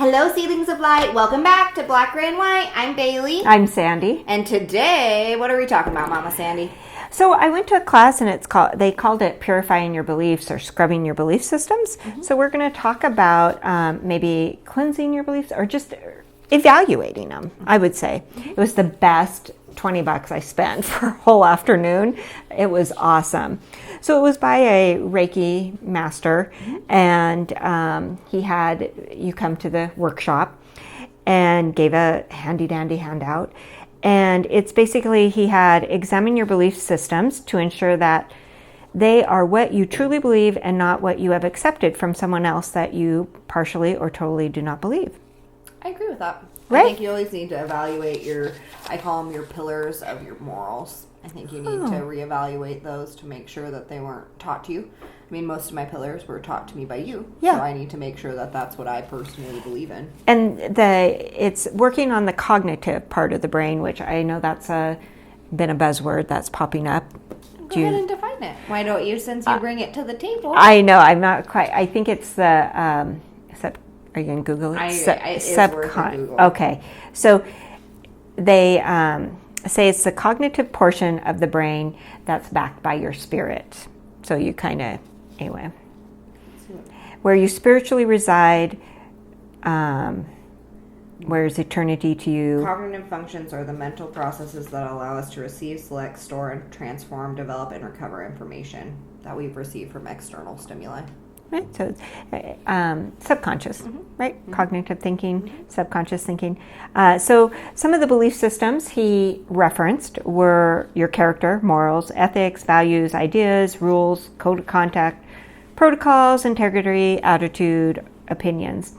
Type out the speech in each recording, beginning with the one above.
Hello, Seedlings of Light. Welcome back to Black, Gray, and White. I'm Bailey. I'm Sandy. And today, what are we talking about, Mama Sandy? So I went to a class and they called it Purifying Your Beliefs or Scrubbing Your Belief Systems. Mm-hmm. So we're going to talk about maybe cleansing your beliefs or just evaluating them, I would say. Mm-hmm. It was the best $20 I spent for a whole afternoon. It was awesome. So it was by a Reiki master, and he had you come to the workshop and gave a handy-dandy handout. And it's basically, he had examine your belief systems to ensure that they are what you truly believe and not what you have accepted from someone else that you partially or totally do not believe. I agree with that. Right? I think you always need to evaluate I call them your pillars of your morals. I think you need to reevaluate those to make sure that they weren't taught to you. I mean, most of my pillars were taught to me by you. Yeah. So I need to make sure that that's what I personally believe in. And it's working on the cognitive part of the brain, which I know that's been a buzzword that's popping up. Go ahead and define it. Why don't you, since you bring it to the table? I know, I'm not quite. I think it's the, are you going to Google it? Google. Okay. So they say it's the cognitive portion of the brain that's backed by your spirit. So you kind of, anyway, where you spiritually reside, where is eternity to you? Cognitive functions are the mental processes that allow us to receive, select, store, and transform, develop, and recover information that we've received from external stimuli. Right, so it's subconscious, right? Mm-hmm. Cognitive thinking, subconscious thinking. So some of the belief systems he referenced were your character, morals, ethics, values, ideas, rules, code of conduct, protocols, integrity, attitude, opinions.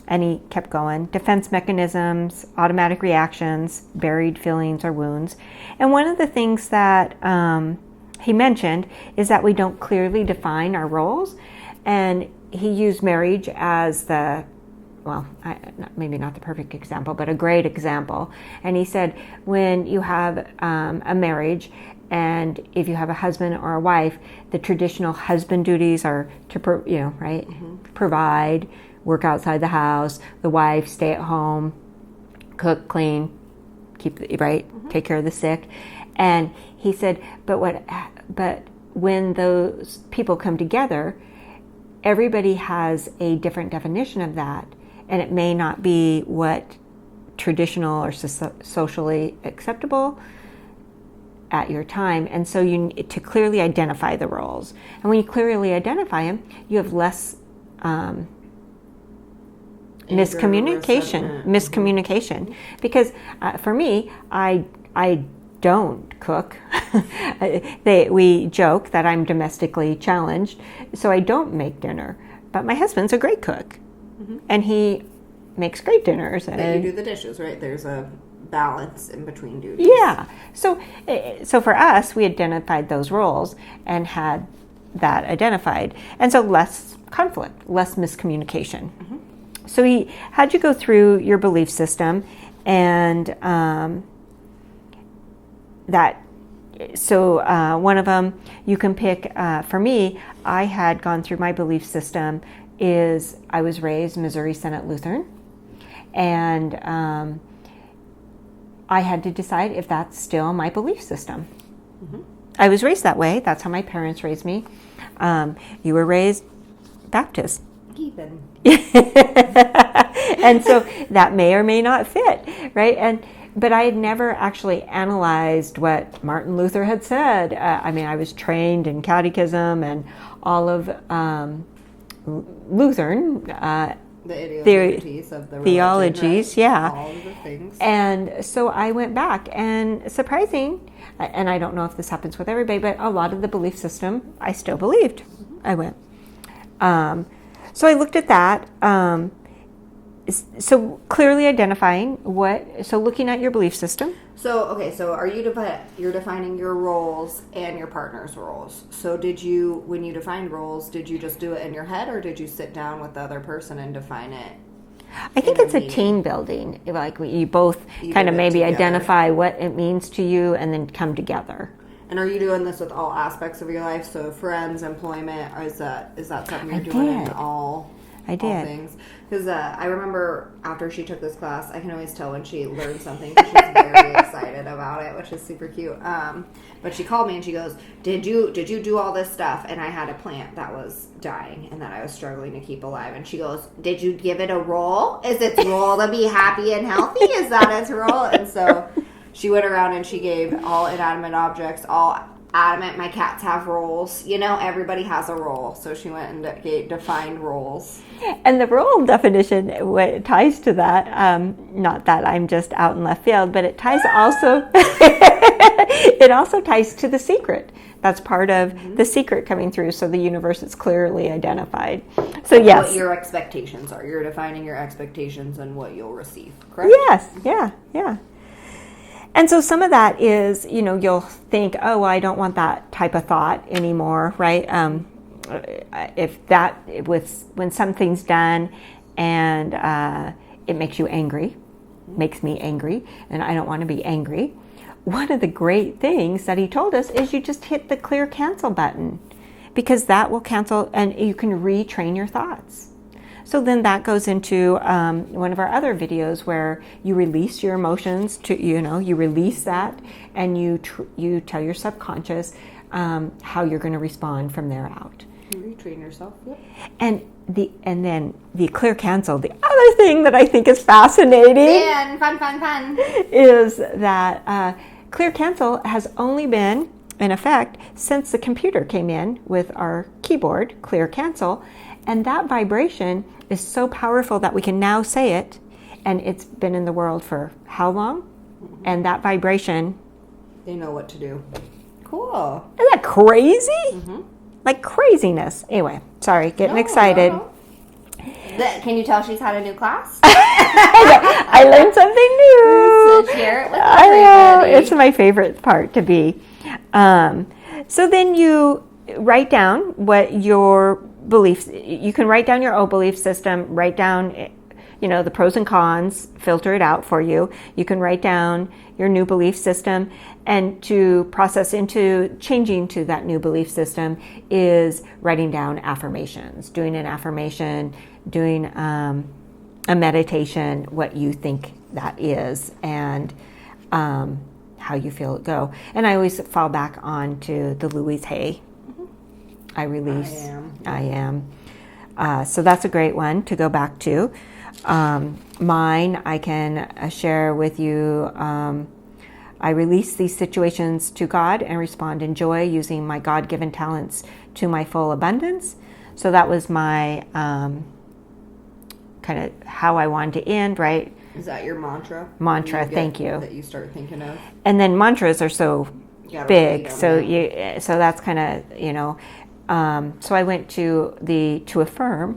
And he kept going. Defense mechanisms, automatic reactions, buried feelings or wounds. And one of the things that he mentioned is that we don't clearly define our roles. And he used marriage as maybe not the perfect example, but a great example. And he said, when you have a marriage, and if you have a husband or a wife, the traditional husband duties are to, provide, work outside the house. The wife stay at home, cook, clean, take care of the sick. And he said, but when those people come together, everybody has a different definition of that, and it may not be what traditional or socially acceptable at your time. And so you need to clearly identify the roles. And when you clearly identify them, you have less miscommunication. Because for me, I don't cook. We joke that I'm domestically challenged, so I don't make dinner. But my husband's a great cook, and he makes great dinners. But you do the dishes, right? There's a balance in between duties. Yeah. So for us, we identified those roles and had that identified, and so less conflict, less miscommunication. Mm-hmm. So he had you go through your belief system, and one of them you can pick. For me, I had gone through my belief system. I was raised Missouri Synod Lutheran, and I had to decide if that's still my belief system. Mm-hmm. I was raised that way. That's how my parents raised me. You were raised Baptist. Heathen. And so that may or may not fit, right? But I had never actually analyzed what Martin Luther had said. I was trained in catechism and all of Lutheran the ideologies of the religion, theologies, right? Yeah. All of the things. And so I went back, and surprising, and I don't know if this happens with everybody, but a lot of the belief system I still believed. Mm-hmm. I went. So I looked at that. So clearly identifying looking at your belief system. So are you're defining your roles and your partner's roles. So when you defined roles, did you just do it in your head, or did you sit down with the other person and define it? I think it's a team building. Like you both kind of maybe identify what it means to you and then come together. And are you doing this with all aspects of your life? So friends, employment, or is that something you're doing in all I did. all things. Because I remember after she took this class, I can always tell when she learned something because she's very excited about it, which is super cute. But she called me and she goes, did you do all this stuff? And I had a plant that was dying and that I was struggling to keep alive. And she goes, did you give it a role? Is its role to be happy and healthy? Is that its role? And so she went around and she gave all inanimate objects, all adamant, my cats have roles. Everybody has a role. So she went and defined roles. And the role definition, what ties to that, not that I'm just out in left field, but it ties also, it also ties to the secret. That's part of the secret coming through, so the universe is clearly identified. So yes. What your expectations are. You're defining your expectations and what you'll receive, correct? Yes, yeah. And so some of that is, you'll think, oh, I don't want that type of thought anymore, right? When something's done and it makes you angry, makes me angry, and I don't want to be angry. One of the great things that he told us is you just hit the clear cancel button, because that will cancel and you can retrain your thoughts. So then that goes into one of our other videos where you release your emotions you release that, and you tell your subconscious how you're going to respond from there out. You retrain yourself. Yep. And then the clear cancel. The other thing that I think is fascinating and fun is that clear cancel has only been in effect since the computer came in with our keyboard, clear cancel, and that vibration is so powerful that we can now say it, and it's been in the world for how long? Mm-hmm. And that vibration, they know what to do. Cool. Isn't that crazy? Mm-hmm. Like craziness. Anyway, sorry, getting excited. No. Can you tell she's had a new class? I learned something new. So share it with I know, everybody. it's my favorite part to be. So then you write down what your beliefs, you can write down your old belief system, write down the pros and cons, filter it out for you. You can write down your new belief system, and to process into changing to that new belief system is writing down affirmations, doing an affirmation, doing a meditation, what you think that is, and how you feel it go. And I always fall back on to the Louise Hay. I release. I am. So that's a great one to go back to. Mine, I can share with you. I release these situations to God and respond in joy using my God-given talents to my full abundance. So that was my kind of how I wanted to end, right? Is that your mantra? Thank you. That you start thinking of. And then mantras are so big, so that's kind of so I went to to affirm.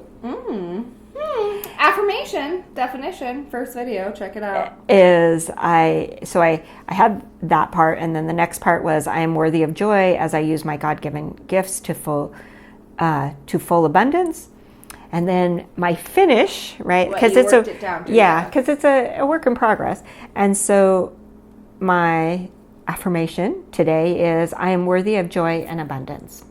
Affirmation definition, first video, check it out. I had that part, and then the next part was I am worthy of joy as I use my God-given gifts to full abundance. And then my finish, right? Because it's because it's a work in progress. And so my affirmation today is I am worthy of joy and abundance.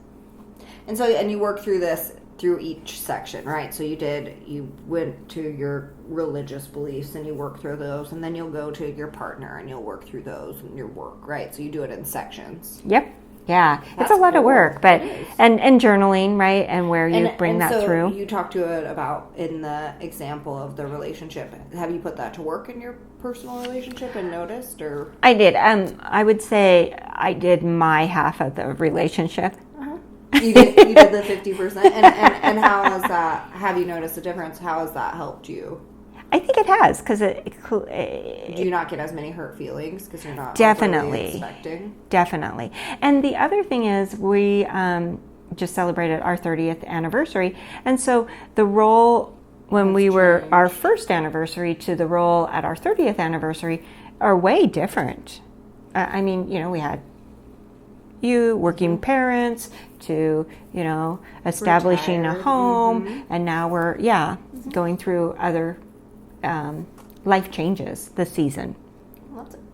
And so, and you work through this through each section, right? So you went to your religious beliefs and you work through those, and then you'll go to your partner and you'll work through those in your work, right? So you do it in sections. Yep. Yeah, it's a lot of work, but and journaling, right? And where you bring that through. You talked to it about in the example of the relationship. Have you put that to work in your personal relationship and noticed, or? I did. I would say I did my half of the relationship. You did the 50%, and how has that? Have you noticed a difference? How has that helped you? I think it has, because do you not get as many hurt feelings because you're not definitely expecting? Definitely. And the other thing is we just celebrated our 30th anniversary, and so the role when we were our first anniversary to the role at our 30th anniversary are way different. I mean, we had you working parents to establishing a home, and now we're going through other life changes this season.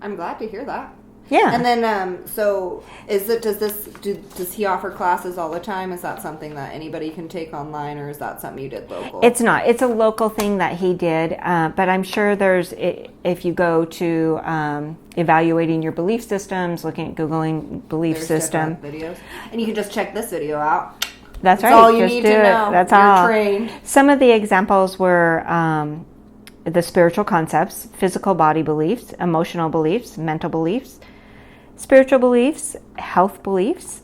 I'm glad to hear that. Yeah. And then, so does he offer classes all the time? Is that something that anybody can take online, or is that something you did local? It's not. It's a local thing that he did, but I'm sure if you go to evaluating your belief systems, looking at Googling belief system videos, and you can just check this video out. That's right. All you need to know. That's You're all. Trained. Some of the examples were the spiritual concepts, physical body beliefs, emotional beliefs, mental beliefs, spiritual beliefs, health beliefs,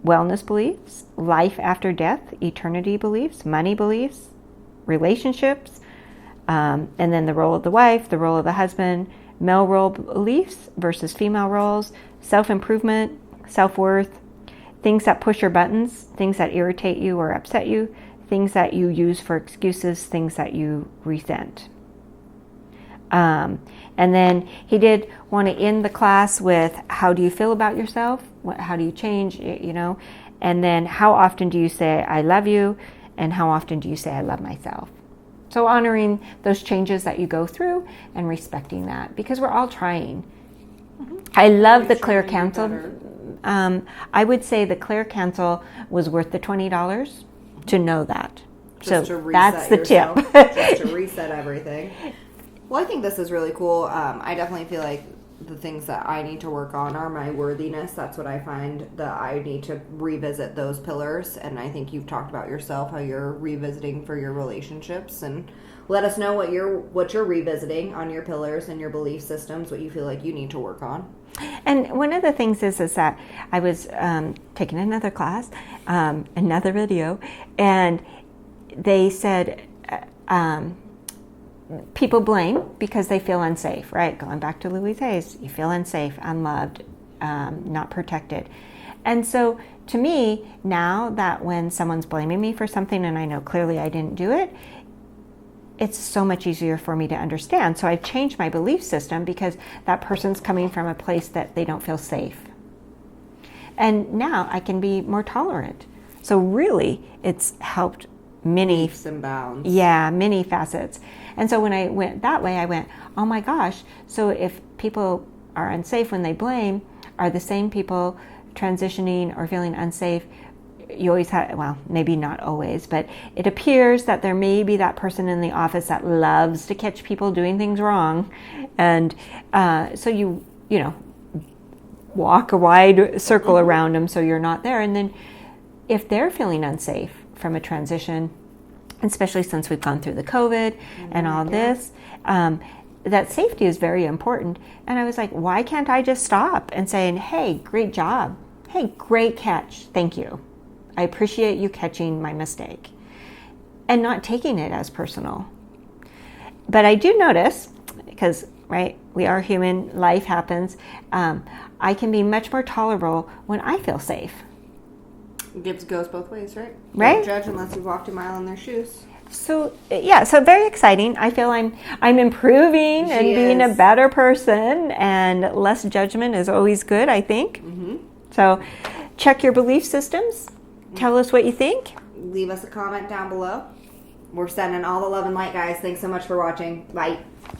wellness beliefs, life after death, eternity beliefs, money beliefs, relationships, and then the role of the wife, the role of the husband, male role beliefs versus female roles, self-improvement, self-worth, things that push your buttons, things that irritate you or upset you, things that you use for excuses, things that you resent. And then he did want to end the class with, how do you feel about yourself? How do you change, And then how often do you say, I love you? And how often do you say, I love myself? So honoring those changes that you go through and respecting that, because we're all trying. Mm-hmm. I love the clear cancel. I would say the clear cancel was worth the $20 to know that. Just so to reset that's the yourself, tip. just to reset everything. Well, I think this is really cool. I definitely feel like the things that I need to work on are my worthiness. That's what I find that I need to revisit those pillars. And I think you've talked about yourself, how you're revisiting for your relationships, and let us know what you're revisiting on your pillars and your belief systems, what you feel like you need to work on. And one of the things is that I was taking another class, another video, and they said people blame because they feel unsafe, right? Going back to Louise Hayes, you feel unsafe, unloved, not protected. And so to me, now that when someone's blaming me for something and I know clearly I didn't do it, it's so much easier for me to understand. So I've changed my belief system because that person's coming from a place that they don't feel safe. And now I can be more tolerant. So really, it's helped many leaps and bounds. Yeah, many facets. And so when I went that way, I went, oh my gosh, so if people are unsafe when they blame, are the same people transitioning or feeling unsafe? You always have, well, maybe not always, but it appears that there may be that person in the office that loves to catch people doing things wrong. And so you walk a wide circle around them so you're not there. And then if they're feeling unsafe from a transition, especially since we've gone through the COVID and all this, that safety is very important. And I was like, why can't I just stop and say, hey, great job. Hey, great catch. Thank you. I appreciate you catching my mistake. And not taking it as personal. But I do notice, because, right, we are human, life happens, I can be much more tolerable when I feel safe. It goes both ways, right? Right. Don't judge unless you've walked a mile in their shoes. So yeah, so very exciting. I feel I'm improving and being a better person, and less judgment is always good, I think. Mm-hmm. So check your belief systems. Tell us what you think. Leave us a comment down below. We're sending all the love and light, guys. Thanks so much for watching. Bye.